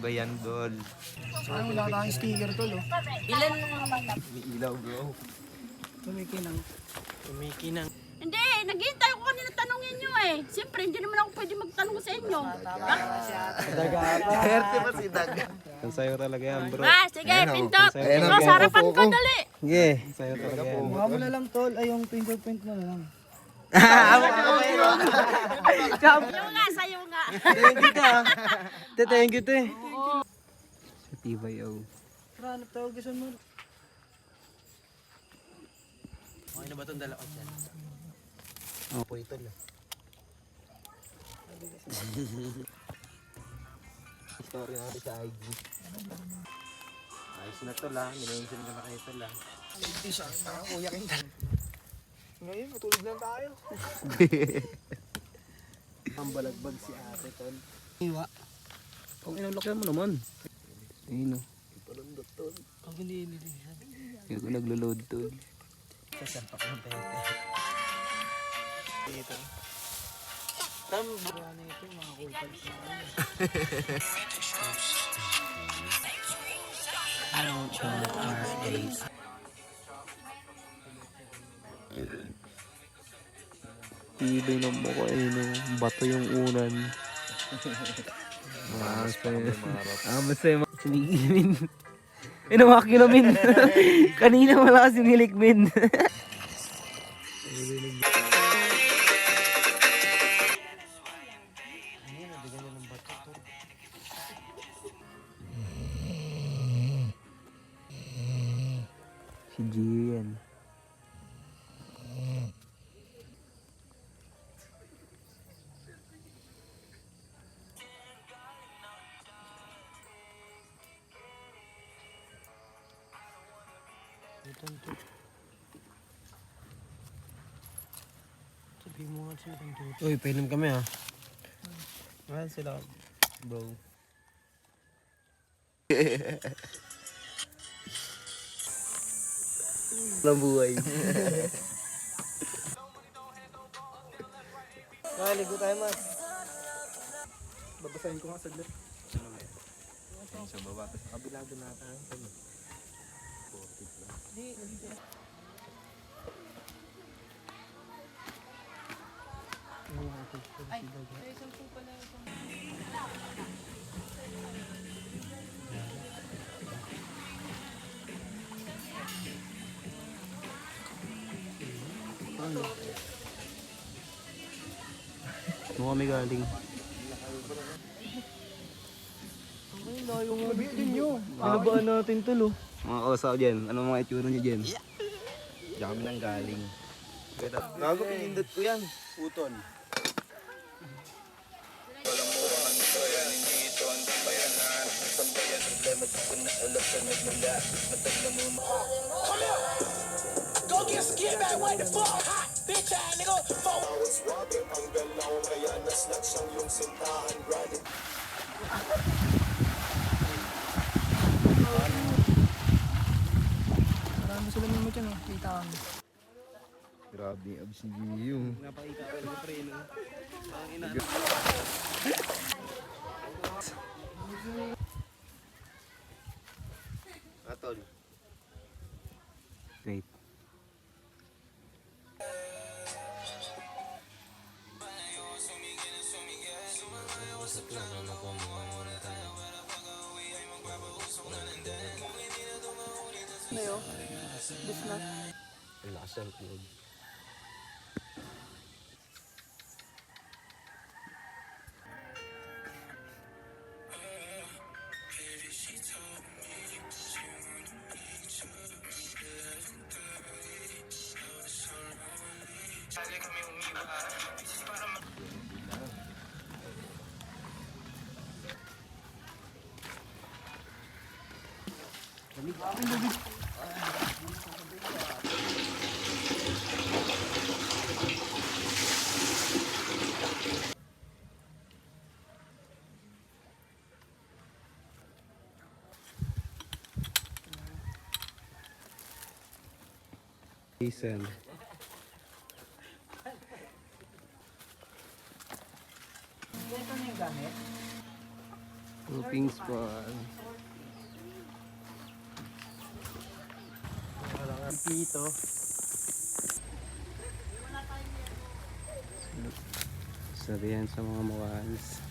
ba yan, Dol? Ay, wala tayong sticker tol oh. Ilan naman? May ilaw, bro. Tumikinang. Hindi, naghihintay ko kanina tanungin nyo eh. Siyempre, hindi naman ako pwede magtanong sa inyo. Swerte ba si Daga? Ang sayo talaga yan, bro. Ah, sige, pindot. Ayan, Ikaw, sa harapan ko, dali. Sige. Ang sayo talaga yan. Mukha mo na lang tol, ay yung fingerprint mo na lang. Sayo nga, sayo nga. Thank you ka. Thank you, te. Sa TYO. Tara, nagtawag ka mo. Okay na ba itong dala ko dyan? Oo, ito lang. Story natin sa IG. Ayos na to lang. Minention ko na kayo to lang. Hindi siya, nakakuya king tal. Ngayon, matulog lang tayo. Ang balagbag si ate tol. Iwa. Pag inulakyan mo naman. Ayun o. Palundot tol. Pag hindi nililihan. Hindi ko naglo-load to. Sasampak ng pente. Dito. Buwan na ito, mga kulpal sa Tibay ng mukha no. Bato yung unan. Masaya. Sinigimin. Inawaki namin. Kanina wala kasi nilikmin. Si Gio yan. Sabi mo nga sila ng tuto. Uy, painom kami ha. Mahal sila, bro. Lambuhay. Ligo tayo mas. Babasahin ko nga saglit. Sa baba, tapos kabilang doon natin. Ano kami galing? Ay, layo nga din nyo. Pinabaan natin tulo. Mga kausaw dyan, anong mga itsura nyo dyan? Diyan kami nang galing. Gago, pinindot ko yan. Putol. Go get skip back, what the fuck? Bitch ass nigga, fuck. Marami sila mo dyan oh. Kita kami. Grabe yung abs ni Gio. Napakita ko ng pre no. Atol. Wait. Ano yun? Bisnak. Ang lakas ng tunog. Jason. Ito na yung gamit. Roofing spot. Dito. Sabihan sa mga mawals.